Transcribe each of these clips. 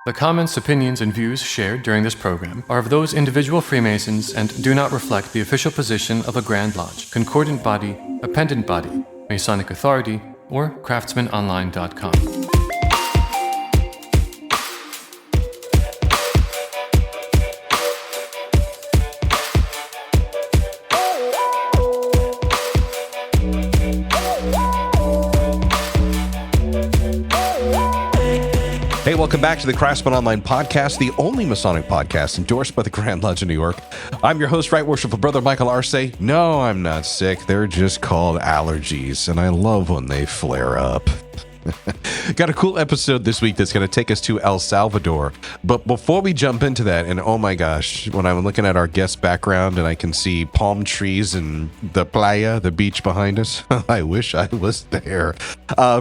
The comments, opinions, and views shared during this program are of those individual Freemasons and do not reflect the official position of a Grand Lodge, Concordant Body, Appendant Body, Masonic Authority, or CraftsmanOnline.com. Hey, welcome back to the Craftsman Online podcast, the only Masonic podcast endorsed by the Grand Lodge of New York. I'm your host, Right Worshipful Brother Michael Arce. No, I'm not sick. They're just called allergies, and I love when they flare up. Got a cool episode this week that's going to take us to El Salvador. But before we jump into that, and oh my gosh, when I'm looking at our guest background and I can see palm trees and the playa, the beach behind us, I wish I was there.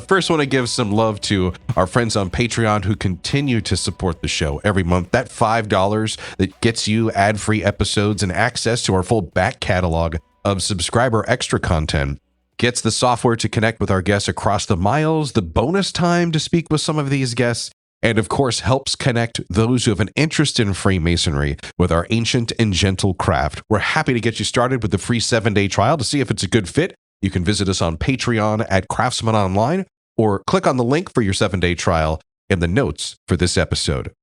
First, want to give some love to our friends on Patreon who continue to support the show every month. That $5 that gets you ad-free episodes and access to our full back catalog of subscriber extra content. Gets the software to connect with our guests across the miles, the bonus time to speak with some of these guests, and of course helps connect those who have an interest in Freemasonry with our ancient and gentle craft. We're happy to get you started with the free 7-day trial to see if it's a good fit. You can visit us on Patreon at Craftsman Online or click on the link for your 7-day trial in the notes for this episode.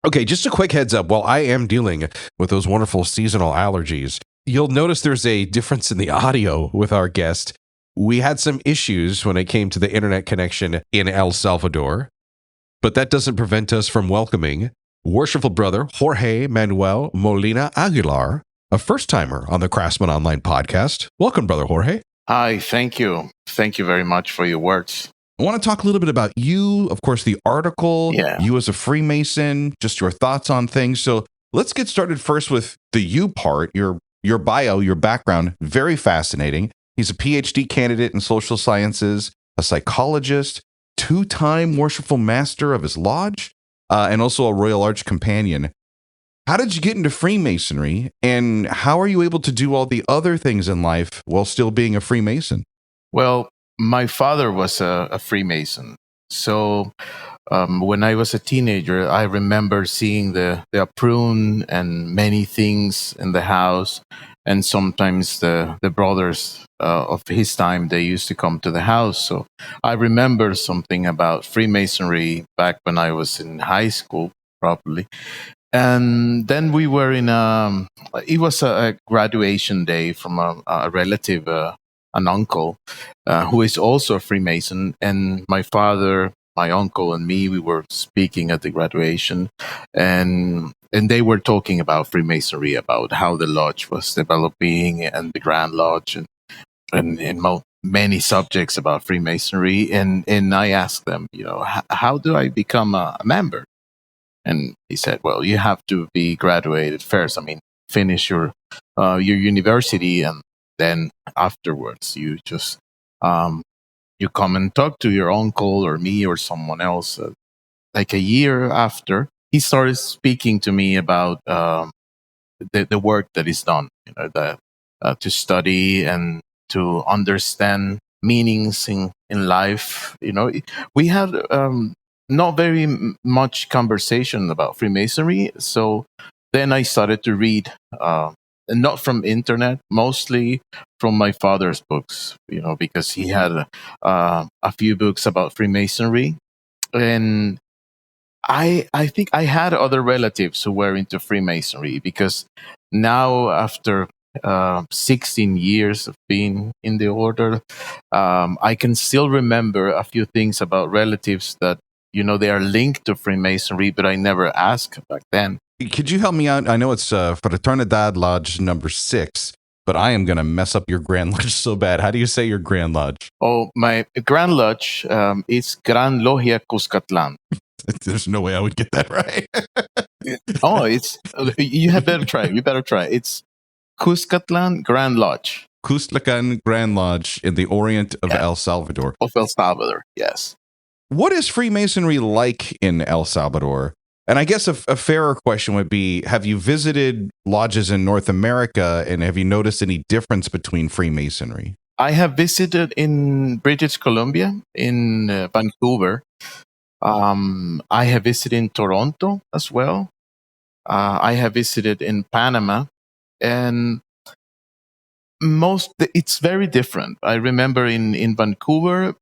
Okay, just a quick heads up. While I am dealing with those wonderful seasonal allergies, you'll notice there's a difference in the audio with our guest. We had some issues when it came to the internet connection in El Salvador, but that doesn't prevent us from welcoming worshipful brother Jorge Manuel Molina Aguilar, a first-timer on the Craftsman Online podcast. Welcome, brother Jorge. Hi, thank you. Thank you very much for your words. I want to talk a little bit about you, of course, the article, you as a Freemason, just your thoughts on things. So let's get started first with the you part, your bio, your background, very fascinating. He's a PhD candidate in social sciences, a psychologist, 2-time worshipful master of his lodge, and also a Royal Arch companion. How did you get into Freemasonry, and how are you able to do all the other things in life while still being a Freemason? Well, my father was a Freemason. So when I was a teenager, I remember seeing the prune and many things in the house. And sometimes the brothers of his time, they used to come to the house. So I remember something about Freemasonry back when I was in high school, probably. And then we were it was a graduation day from a relative, an uncle, who is also a Freemason. And my father, my uncle, and me, we were speaking at the graduation. And they were talking about Freemasonry, about how the lodge was developing and the Grand Lodge and many subjects about Freemasonry. And I asked them, how do I become a member? And he said, well, you have to be graduated first. I mean, finish your university, and then afterwards you just you come and talk to your uncle or me or someone else. Like a year after, he started speaking to me about the work that is done, to study and to understand meanings in life. We had not very much conversation about Freemasonry. So then I started to read, not from internet, mostly from my father's books, because he had a few books about Freemasonry. And I think I had other relatives who were into Freemasonry, because now after 16 years of being in the order, I can still remember a few things about relatives that, they are linked to Freemasonry, but I never asked back then. Could you help me out? I know it's Fraternidad Lodge number 6, but I am going to mess up your Grand Lodge so bad. How do you say your Grand Lodge? Oh, my Grand Lodge is Gran Logia Cuscatlan. There's no way I would get that right. Oh, you had better try. You better try. It's Cuscatlan Grand Lodge. Cuscatlan Grand Lodge in the Orient of El Salvador. Of El Salvador, yes. What is Freemasonry like in El Salvador? And I guess a fairer question would be, have you visited lodges in North America, and have you noticed any difference between Freemasonry? I have visited in British Columbia, in Vancouver. I have visited in Toronto as well. I have visited in Panama, and it's very different. I remember in Vancouver,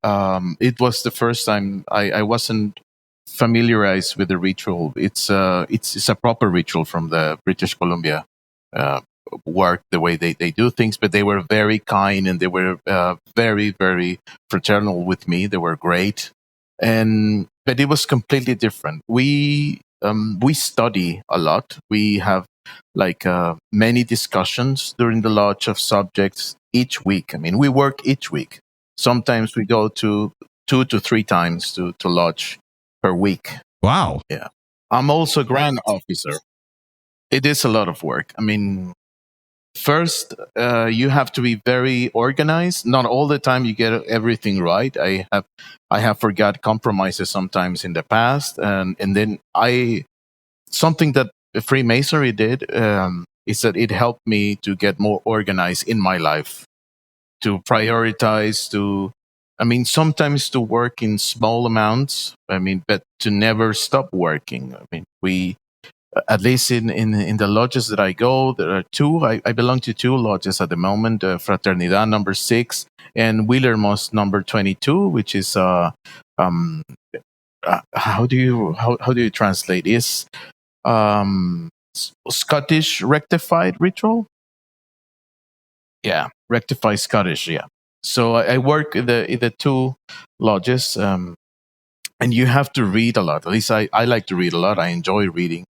it was the first time I wasn't familiarized with the ritual. It's a proper ritual from the British Columbia uh, work, the way they do things, but they were very kind, and they were very, very fraternal with me. They were great, and but it was completely different. We study a lot. We have like many discussions during the lodge of subjects each week. I mean, we work each week. Sometimes we go to 2 to 3 times to lodge per week. Wow. Yeah. I'm also a grand officer. It is a lot of work. I mean, first, you have to be very organized. Not all the time you get everything right. I have forgot compromises sometimes in the past, and then something that Freemasonry did is that it helped me to get more organized in my life, to prioritize, I mean, sometimes to work in small amounts. I mean, but to never stop working. I mean, at least in the lodges that I go, there are two. I belong to two lodges at the moment: Fraternidad number 6 and Wheelermost number 22, which is um, how do you translate? Is Scottish rectified ritual? Yeah, rectified Scottish. Yeah. So I work in the two lodges, and you have to read a lot. At least I like to read a lot. I enjoy reading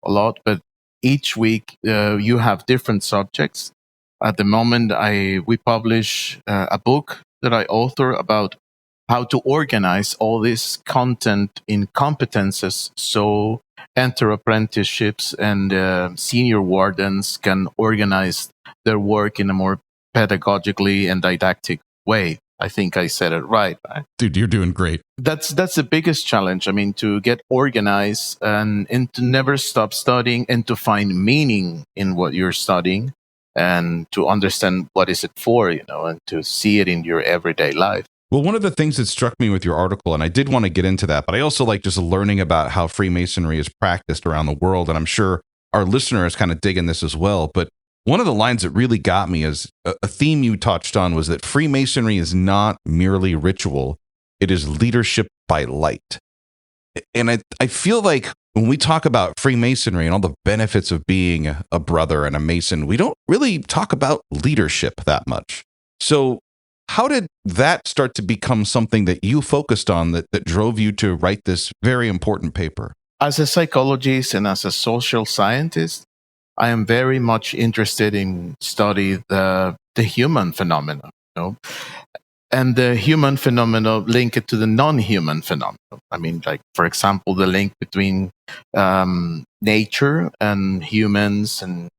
a lot. But each week you have different subjects. At the moment, we publish a book that I author about how to organize all this content in competences, so enter apprenticeships and senior wardens can organize their work in a more pedagogically and didactic way. I think I said it right. Dude, you're doing great. That's the biggest challenge. I mean, to get organized and to never stop studying, and to find meaning in what you're studying, and to understand what is it for, and to see it in your everyday life. Well, one of the things that struck me with your article, and I did want to get into that, but I also like just learning about how Freemasonry is practiced around the world. And I'm sure our listeners kind of digging this as well. But one of the lines that really got me is a theme you touched on was that Freemasonry is not merely ritual, it is leadership by light. And I feel like when we talk about Freemasonry and all the benefits of being a brother and a Mason, we don't really talk about leadership that much. So how did that start to become something that you focused on that drove you to write this very important paper? As a psychologist and as a social scientist, I am very much interested in study the human phenomena, and the human phenomena link it to the non-human phenomena. I mean, like, for example, the link between nature and humans and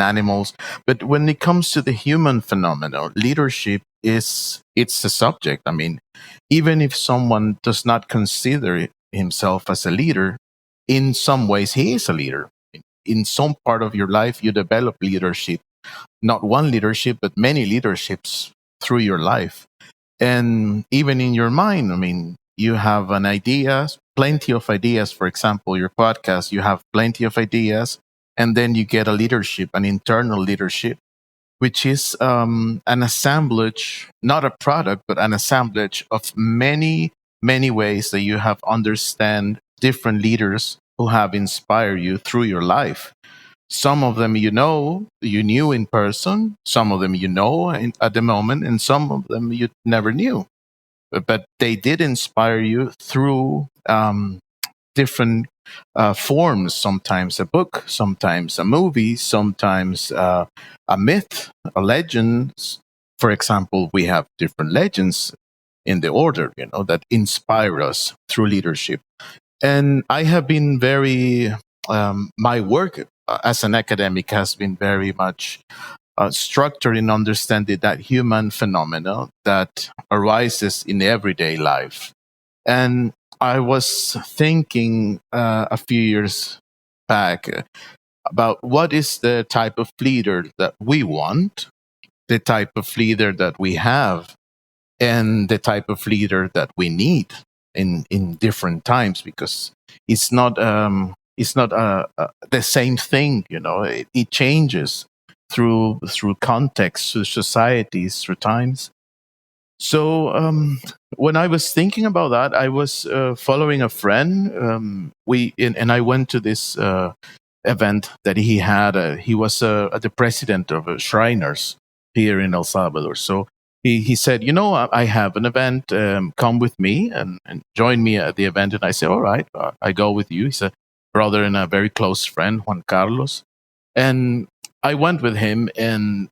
animals. But when it comes to the human phenomena, leadership it's the subject. I mean, even if someone does not consider himself as a leader, in some ways he is a leader. In some part of your life, you develop leadership, not one leadership, but many leaderships through your life. And even in your mind, I mean, you have an idea, plenty of ideas. For example, your podcast, you have plenty of ideas, and then you get a leadership, an internal leadership, which is an assemblage, not a product, but an assemblage of many, many ways that you have understand different leaders who have inspired you through your life. Some of them you knew in person, some of them at the moment, and some of them you never knew. But they did inspire you through different forms, sometimes a book, sometimes a movie, sometimes a myth, a legend. For example, we have different legends in the order, that inspire us through leadership. And I have been my work as an academic has been very much structured in understanding that human phenomena that arises in everyday life. And I was thinking a few years back about what is the type of leader that we want, the type of leader that we have, and the type of leader that we need. in different times, because it's not the same thing. It changes through context, through societies, through times. So when I was thinking about that, I was following a friend. And I went to this event that he had. He was the president of Shriners here in El Salvador. So he said, I have an event. Come with me and join me at the event. And I said, all right, I go with you. He's a brother and a very close friend, Juan Carlos. And I went with him. And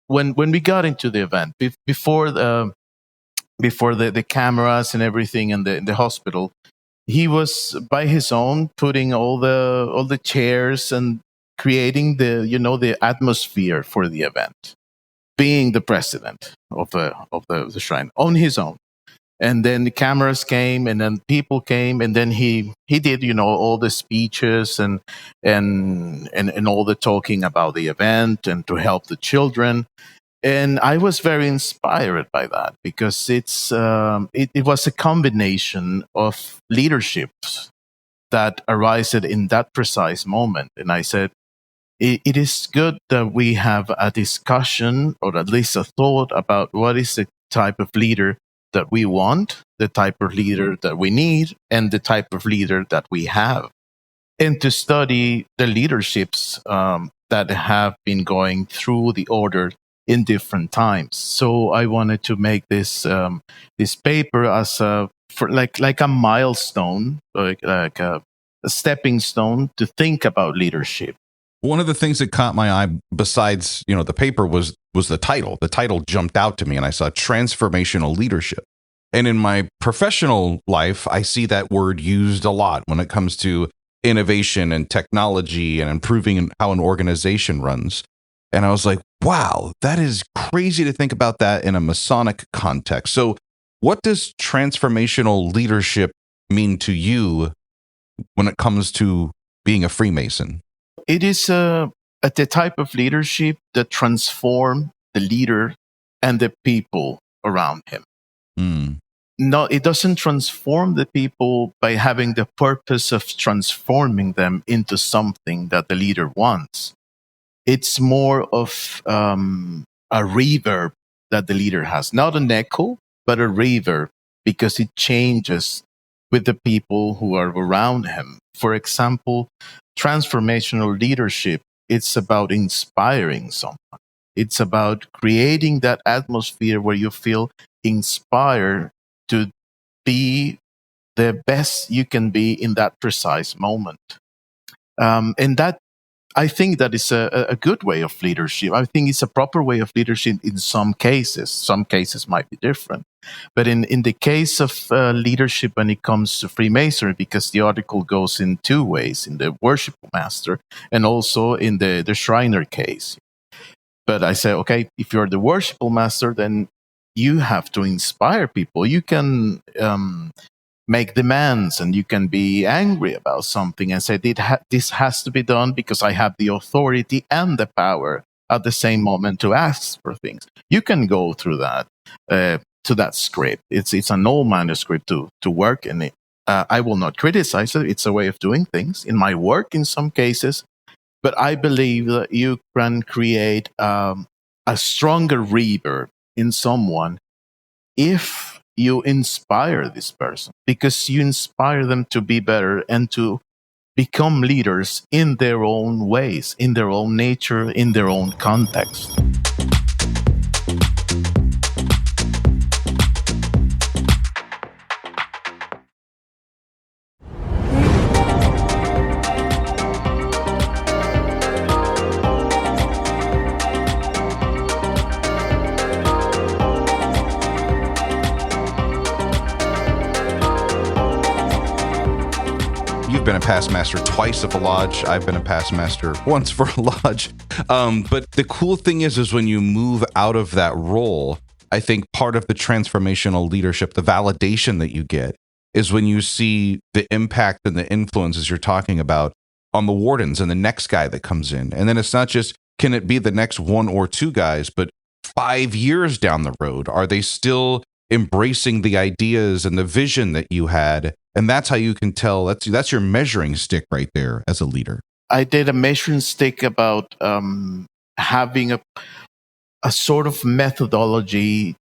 when we got into the event, before the cameras and everything in the hospital, he was by his own putting all the chairs and creating the atmosphere for the event, being the president of the shrine on his own. And then the cameras came, and then people came, and then he did all the speeches and all the talking about the event and to help the children. And I was very inspired by that, because it was a combination of leaderships that arisen in that precise moment. And I said, it is good that we have a discussion, or at least a thought, about what is the type of leader that we want, the type of leader that we need, and the type of leader that we have. And to study the leaderships that have been going through the order in different times. So I wanted to make this paper as like a milestone, like a stepping stone to think about leadership. One of the things that caught my eye, besides the paper, was the title. The title jumped out to me, and I saw transformational leadership. And in my professional life, I see that word used a lot when it comes to innovation and technology and improving how an organization runs. And I was like, wow, that is crazy to think about that in a Masonic context. So what does transformational leadership mean to you when it comes to being a Freemason? It is the type of leadership that transforms the leader and the people around him. No, it doesn't transform the people by having the purpose of transforming them into something that the leader wants. It's more of a reverb that the leader has, not an echo, but a reverb, because it changes with the people who are around him. For example, transformational leadership, it's about inspiring someone. It's about creating that atmosphere where you feel inspired to be the best you can be in that precise moment. And that, I think that is a good way of leadership. I think it's a proper way of leadership in some cases. Some cases might be different. But in the case of leadership when it comes to Freemasonry, because the article goes in two ways, in the worship master and also in the Shriner case. But I say, okay, if you're the worshipful master, then you have to inspire people. You can make demands, and you can be angry about something and say, this has to be done because I have the authority and the power at the same moment to ask for things. You can go through that to that script. It's an old manuscript to work in it. I will not criticize it. It's a way of doing things in my work in some cases. But I believe that you can create a stronger reverb in someone if you inspire this person, because you inspire them to be better and to become leaders in their own ways, in their own nature, in their own context. You've been a past master twice of a lodge. I've been a past master once for a lodge. But the cool thing is when you move out of that role, I think part of the transformational leadership, the validation that you get, is when you see the impact and the influences you're talking about on the wardens and the next guy that comes in. And then it's not just, can it be the next one or two guys, but 5 years down the road, are they still embracing the ideas and the vision that you had, and that's how you can tell. That's your measuring stick right there as a leader. I did a measuring stick about having a sort of methodology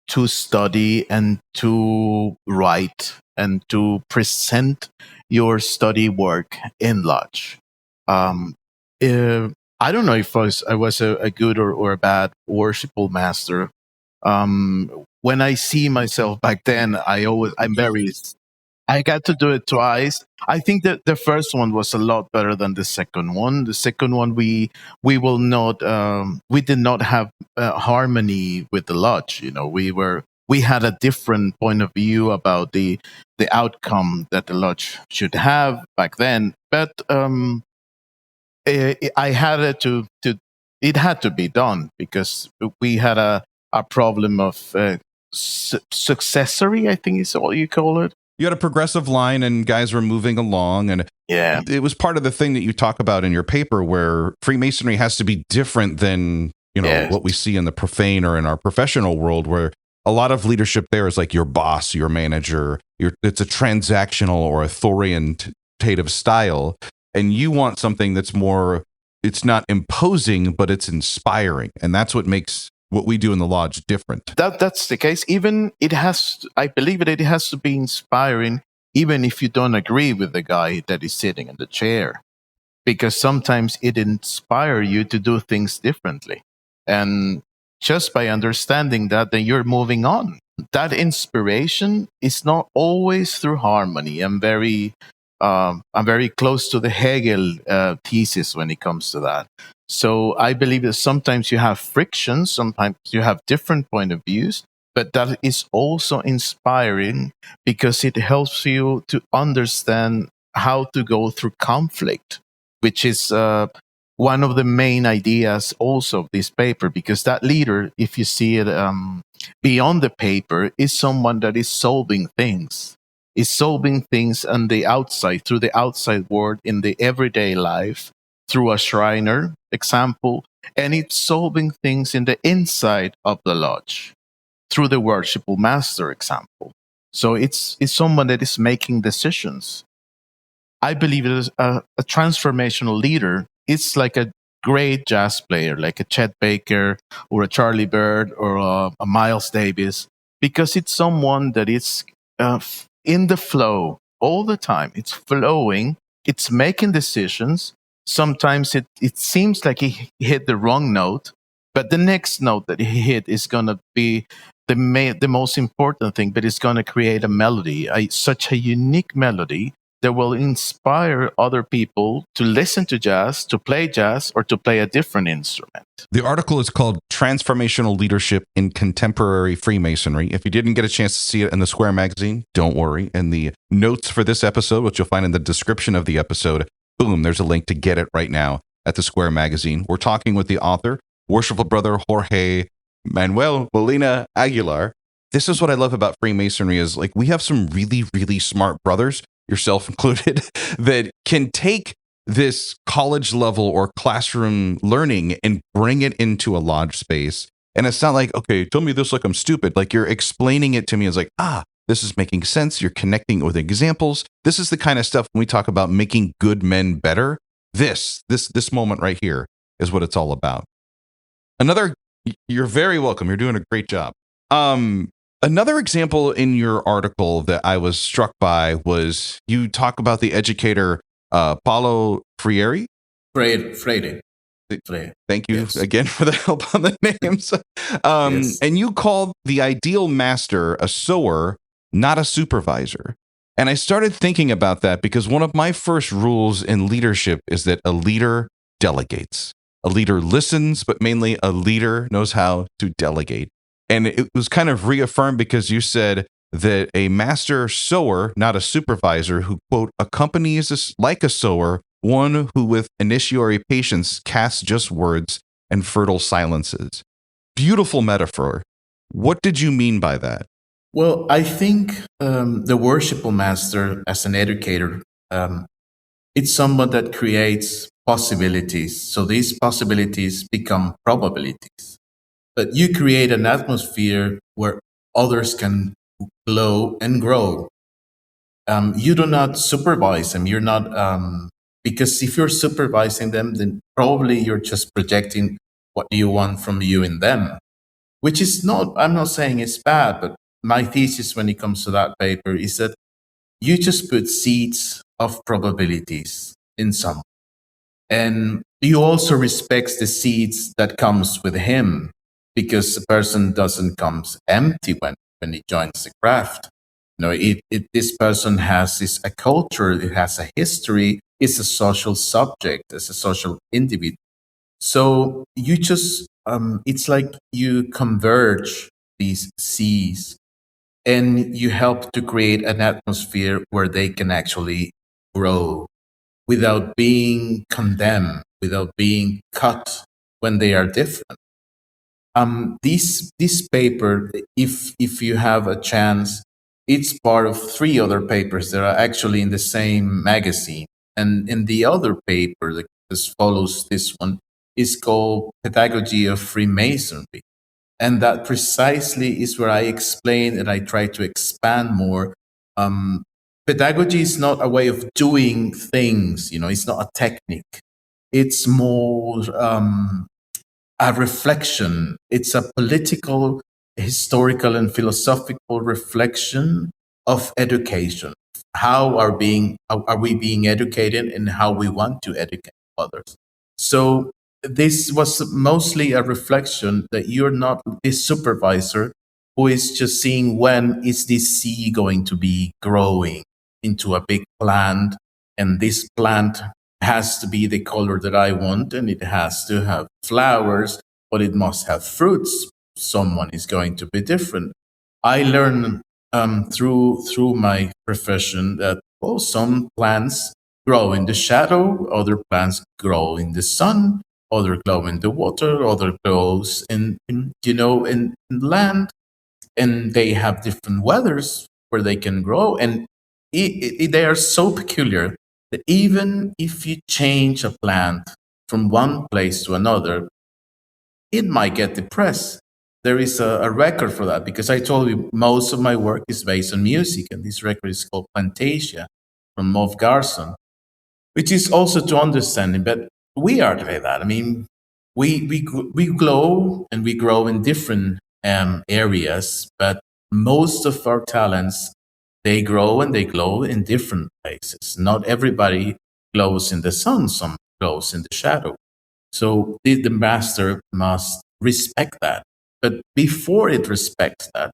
to study and to write and to present your study work in Lodge. I don't know if I was a good or a bad worshipful master. When I see myself back then, I got to do it twice. I think that the first one was a lot better than the second one. The second one, we did not have harmony with the lodge. We had a different point of view about the outcome that the lodge should have back then. But I had it it had to be done because we had a problem of successory, I think is all you call it. You had a progressive line and guys were moving along, and yeah, it was part of the thing that you talk about in your paper where Freemasonry has to be different than what we see in the profane or in our professional world, where a lot of leadership there is like your boss, your manager, it's a transactional or authoritative style, and you want something that's more, it's not imposing, but it's inspiring, and that's what makes what we do in the lodge different. That's the case. Even I believe it has to be inspiring, even if you don't agree with the guy that is sitting in the chair, because sometimes it inspires you to do things differently, and just by understanding that, then you're moving on. That inspiration is not always through harmony. I'm very close to the Hegel thesis when it comes to that. So I believe that sometimes you have frictions, sometimes you have different point of views, but that is also inspiring because it helps you to understand how to go through conflict, which is one of the main ideas also of this paper, because that leader, if you see it beyond the paper, is someone that is solving things on the outside, through the outside world, in the everyday life, through a Shriner example, and it's solving things in the inside of the lodge through the worshipful master example. So it's someone that is making decisions. I believe it is a transformational leader. It's like a great jazz player, like a Chet Baker or a Charlie Bird or a Miles Davis, because it's someone that is in the flow all the time. It's flowing. It's making decisions. Sometimes it seems like he hit the wrong note, but the next note that he hit is going to be the most important thing, but it's going to create a melody, such a unique melody that will inspire other people to listen to jazz, to play jazz, or to play a different instrument. The article is called Transformational Leadership in Contemporary Freemasonry. If you didn't get a chance to see it in the Square magazine, don't worry. In the notes for this episode, which you'll find in the description of the episode, boom, there's a link to get it right now at the Square magazine. We're talking with the author, worshipful brother Jorge Manuel Molina Aguilar. This is what I love about Freemasonry is like we have some really, really smart brothers, yourself included, that can take this college level or classroom learning and bring it into a lodge space. And it's not like, okay, tell me this like I'm stupid. Like you're explaining it to me as like, this is making sense. You're connecting it with examples. This is the kind of stuff when we talk about making good men better. This moment right here is what it's all about. You're very welcome. You're doing a great job. Another example in your article that I was struck by was you talk about the educator Paulo Freire. Freire. Thank you again for the help on the names. Yes. And you called the ideal master a sower, not a supervisor. And I started thinking about that because one of my first rules in leadership is that a leader delegates. A leader listens, but mainly a leader knows how to delegate. And it was kind of reaffirmed because you said that a master sower, not a supervisor, who, quote, accompanies us like a sower, one who with initiatory patience casts just words and fertile silences. Beautiful metaphor. What did you mean by that? Well, I think the worshipful master as an educator, it's someone that creates possibilities. So these possibilities become probabilities. But you create an atmosphere where others can glow and grow. You do not supervise them. You're not, because if you're supervising them, then probably you're just projecting what you want from you in them, which is not, I'm not saying it's bad, but my thesis when it comes to that paper is that you just put seeds of probabilities in some. And you also respect the seeds that comes with him, because the person doesn't comes empty when he joins the craft. This person has a culture, it has a history, it's a social subject, it's a social individual. So you just, it's like you converge these seeds and you help to create an atmosphere where they can actually grow without being condemned, without being cut when they are different. This paper, if you have a chance, it's part of three other papers that are actually in the same magazine. And in the other paper that just follows this one is called Pedagogy of Freemasonry. And that precisely is where I explain and I try to expand more. Pedagogy is not a way of doing things, it's not a technique. It's more a reflection. It's a political, historical, and philosophical reflection of education. Are we being educated, and how we want to educate others? So this was mostly a reflection that you're not this supervisor who is just seeing when is this seed going to be growing into a big plant, and this plant has to be the color that I want, and it has to have flowers, but it must have fruits. Someone is going to be different. I learned through my profession that some plants grow in the shadow, other plants grow in the sun, other grow in the water, other grows in land, and they have different weathers where they can grow, and they are so peculiar that even if you change a plant from one place to another, it might get depressed. There is a record for that, because I told you most of my work is based on music, and this record is called Fantasia from Mauve Garson, which is also to understanding. But we are like that. I mean, we glow and we grow in different areas, but most of our talents, they grow and they glow in different places. Not everybody glows in the sun, some glows in the shadow. So the master must respect that. But before it respects that,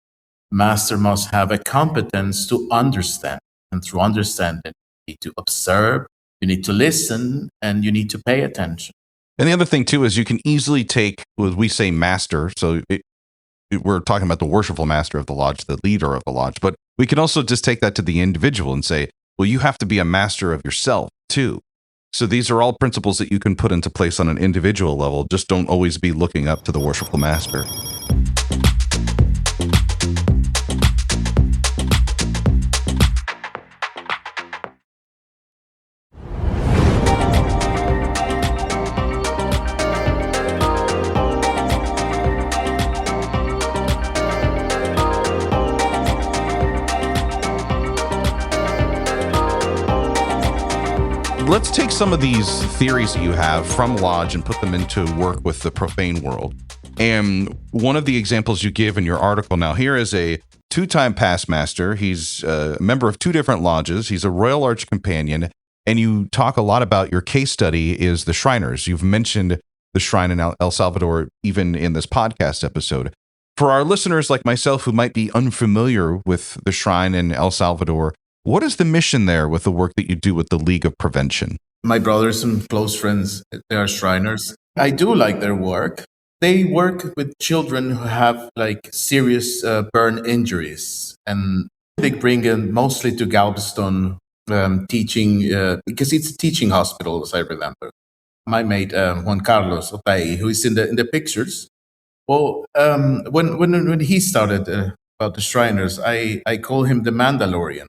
master must have a competence to understand. And through understanding, you need to observe, you need to listen, and you need to pay attention. And the other thing, too, is you can easily take, what we say master, so we're talking about the worshipful master of the lodge, the leader of the lodge, but we can also just take that to the individual and say, well, you have to be a master of yourself, too. So these are all principles that you can put into place on an individual level. Just don't always be looking up to the worshipful master. Let's take some of these theories that you have from Lodge and put them into work with the profane world. And one of the examples you give in your article now here is a two-time past master. He's a member of two different lodges. He's a Royal Arch Companion. And you talk a lot about your case study is the Shriners. You've mentioned the shrine in El Salvador even in this podcast episode. For our listeners like myself who might be unfamiliar with the shrine in El Salvador, what is the mission there with the work that you do with the League of Prevention? My brothers and close friends, they are Shriners. I do like their work. They work with children who have serious burn injuries. And they bring in mostly to Galveston teaching, because it's a teaching hospital, as I remember. My mate, Juan Carlos Otay, who is in the pictures. Well, when he started about the Shriners, I call him the Mandalorian.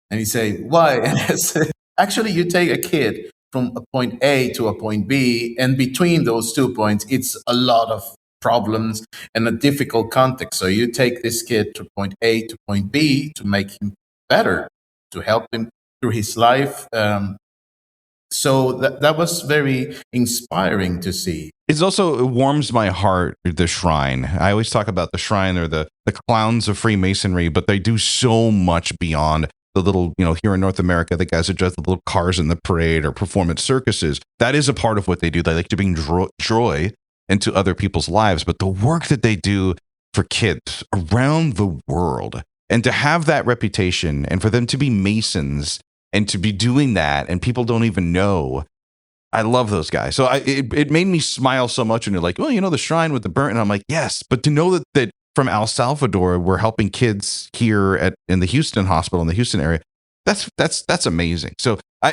And he say, why? And I said, actually, you take a kid from a point A to a point B, and between those 2 points, it's a lot of problems in a difficult context. So you take this kid to point A to point B to make him better, to help him through his life. So that was very inspiring to see. It warms my heart, the shrine. I always talk about the shrine. They're the clowns of Freemasonry, but they do so much beyond the little, here in North America, the guys who drive the little cars in the parade or perform at circuses. That is a part of what they do. They like to bring joy into other people's lives. But the work that they do for kids around the world, and to have that reputation, and for them to be Masons and to be doing that, and people don't even know. I love those guys. So it made me smile so much. And you're like, well, the shrine with the burnt. And I'm like, yes. But to know that from El Salvador, we're helping kids here in the Houston hospital, in the Houston area, that's amazing. So I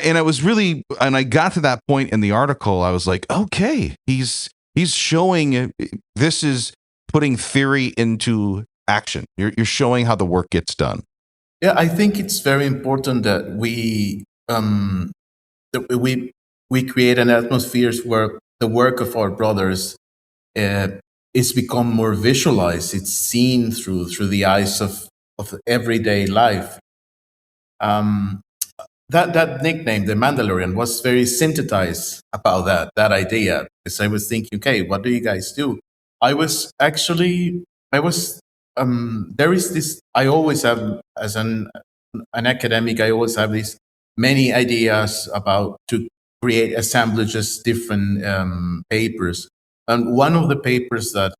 got to that point in the article. I was like, okay, he's showing this is putting theory into action. You're showing how the work gets done. Yeah, I think it's very important that we create an atmosphere where the work of our brothers is become more visualized. It's seen through the eyes of everyday life. That nickname, the Mandalorian, was very synthesized about that idea. Because I was thinking, okay, what do you guys do? There is this, I always have, as an academic, I always have these many ideas about to create assemblages, different papers. And one of the papers that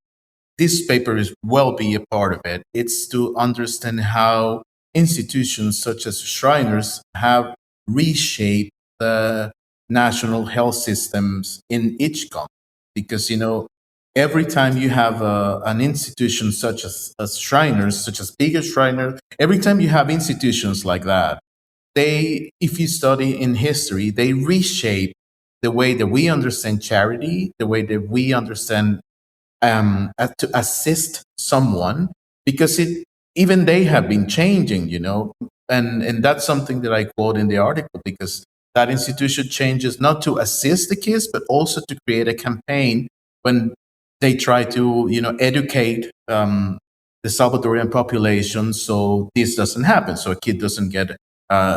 this paper is will be a part of it, it's to understand how institutions such as Shriners have reshaped the national health systems in each country. Because, every time you have an institution such as Shriners, such as bigger Shriner, every time you have institutions like that, if you study in history, they reshape the way that we understand charity, the way that we understand to assist someone, because even they have been changing, and that's something that I quote in the article, because that institution changes not to assist the kids, but also to create a campaign when they try to, educate the Salvadorian population so this doesn't happen, so a kid doesn't get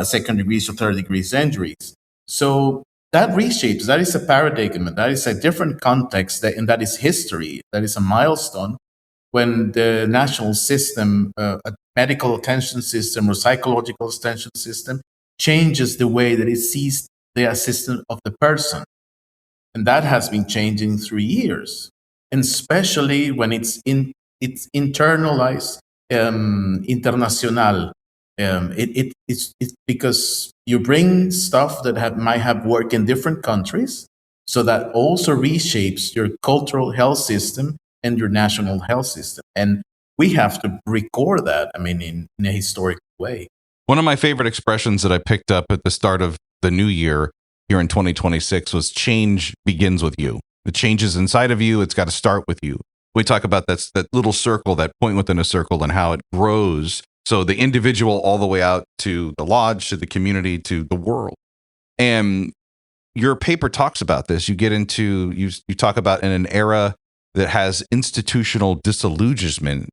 second degrees or third degrees injuries. So that reshapes, that is a paradigm, that is a different context, and that is history, that is a milestone when the national system, a medical attention system or psychological attention system, changes the way that it sees the assistance of the person. And that has been changing through years, and especially when it's internalized, international. It's because you bring stuff that might have worked in different countries, so that also reshapes your cultural health system and your national health system. And we have to record that, in a historic way. One of my favorite expressions that I picked up at the start of the new year here in 2026 was change begins with you. The change is inside of you. It's got to start with you. We talk about that little circle, that point within a circle, and how it grows. So the individual all the way out to the lodge, to the community, to the world. And your paper talks about this. You get into, you talk about in an era that has institutional disillusionment,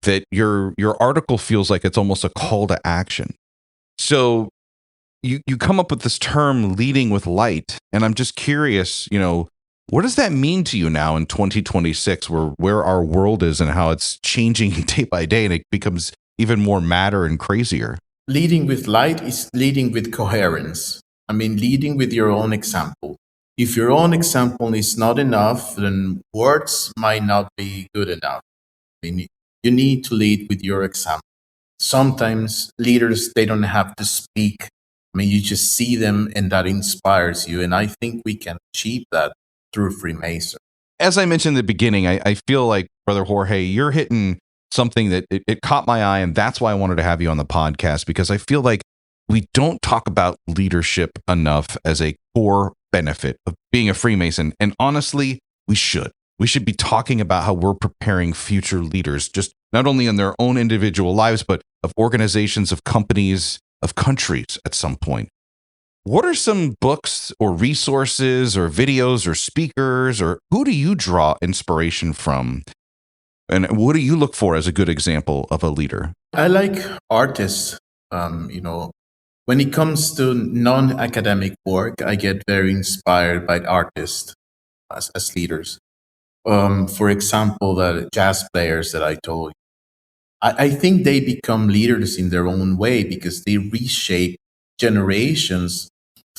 that your article feels like it's almost a call to action. So you come up with this term, leading with light. And I'm just curious, what does that mean to you now in 2026, where our world is and how it's changing day by day, and it becomes even more madder and crazier? Leading with light is leading with coherence. Leading with your own example. If your own example is not enough, then words might not be good enough. You need to lead with your example. Sometimes leaders, they don't have to speak. You just see them and that inspires you. And I think we can achieve that through Freemasonry. As I mentioned in the beginning, I feel like, Brother Jorge, you're hitting something that it caught my eye, and that's why I wanted to have you on the podcast, because I feel like we don't talk about leadership enough as a core benefit of being a Freemason. And honestly, we should. We should be talking about how we're preparing future leaders, just not only in their own individual lives, but of organizations, of companies, of countries at some point. What are some books or resources or videos or speakers, or who do you draw inspiration from? And what do you look for as a good example of a leader? I like artists. When it comes to non-academic work, I get very inspired by artists as leaders. For example, the jazz players that I told you. I think they become leaders in their own way because they reshape generations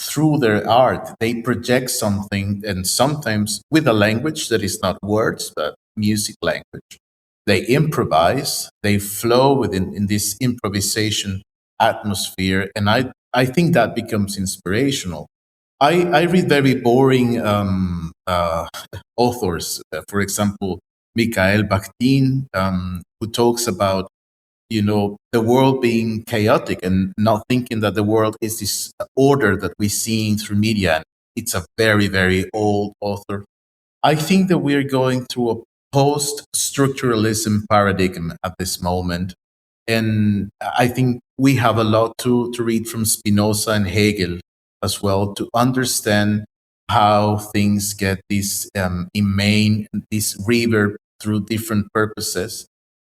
through their art. They project something, and sometimes with a language that is not words, but music language. They improvise, they flow within in this improvisation atmosphere, and I think that becomes inspirational. I read very boring authors, for example, Mikhail Bakhtin, who talks about the world being chaotic and not thinking that the world is this order that we see through media. It's a very, very old author. I think that we're going through a post-structuralism paradigm at this moment. And I think we have a lot to read from Spinoza and Hegel as well to understand how things get this this reverb through different purposes.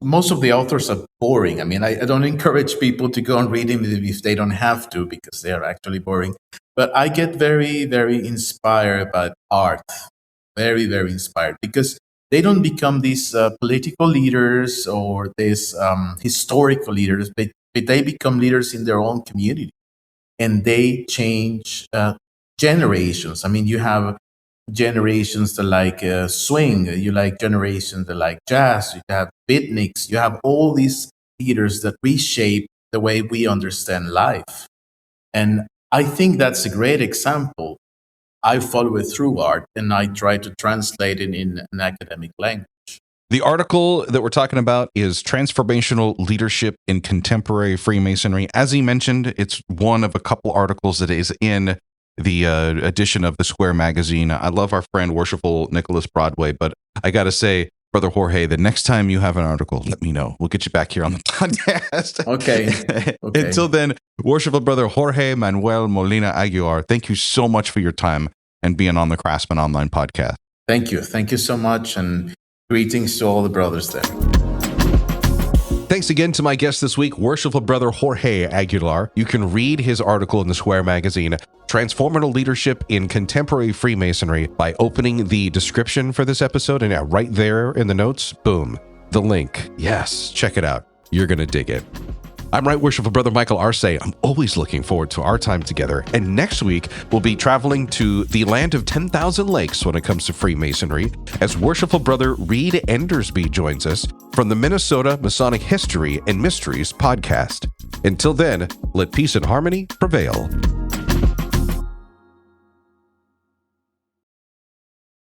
Most of the authors are boring. I mean, I don't encourage people to go and read them if they don't have to, because they are actually boring. But I get very, very inspired by art. Very, very inspired, because they don't become these political leaders or these historical leaders, but they become leaders in their own community, and they change generations. I mean, you have generations that like swing, you like generations that like jazz, you have beatniks, you have all these leaders that reshape the way we understand life. And I think that's a great example. I follow it through art, and I try to translate it in an academic language. The article that we're talking about is Transformational Leadership in Contemporary Freemasonry. As he mentioned, it's one of a couple articles that is in the edition of the Square magazine. I love our friend, Worshipful Nicholas Broadway, but I got to say, Brother Jorge, the next time you have an article, let me know. We'll get you back here on the podcast. Okay. Until then, Worshipful Brother Jorge Manuel Molina Aguilar, thank you so much for your time and being on the Craftsman Online podcast. Thank you. Thank you so much, and greetings to all the brothers there. Thanks again to my guest this week, Worshipful Brother Jorge Aguilar. You can read his article in the Square magazine, Transformational Leadership in Contemporary Freemasonry, by opening the description for this episode, and right there in the notes, boom, the link. Yes, check it out. You're going to dig it. I'm Right Worshipful Brother Michael Arce. I'm always looking forward to our time together. And next week, we'll be traveling to the land of 10,000 lakes when it comes to Freemasonry, as Worshipful Brother Reed Endersby joins us from the Minnesota Masonic History and Mysteries podcast. Until then, let peace and harmony prevail.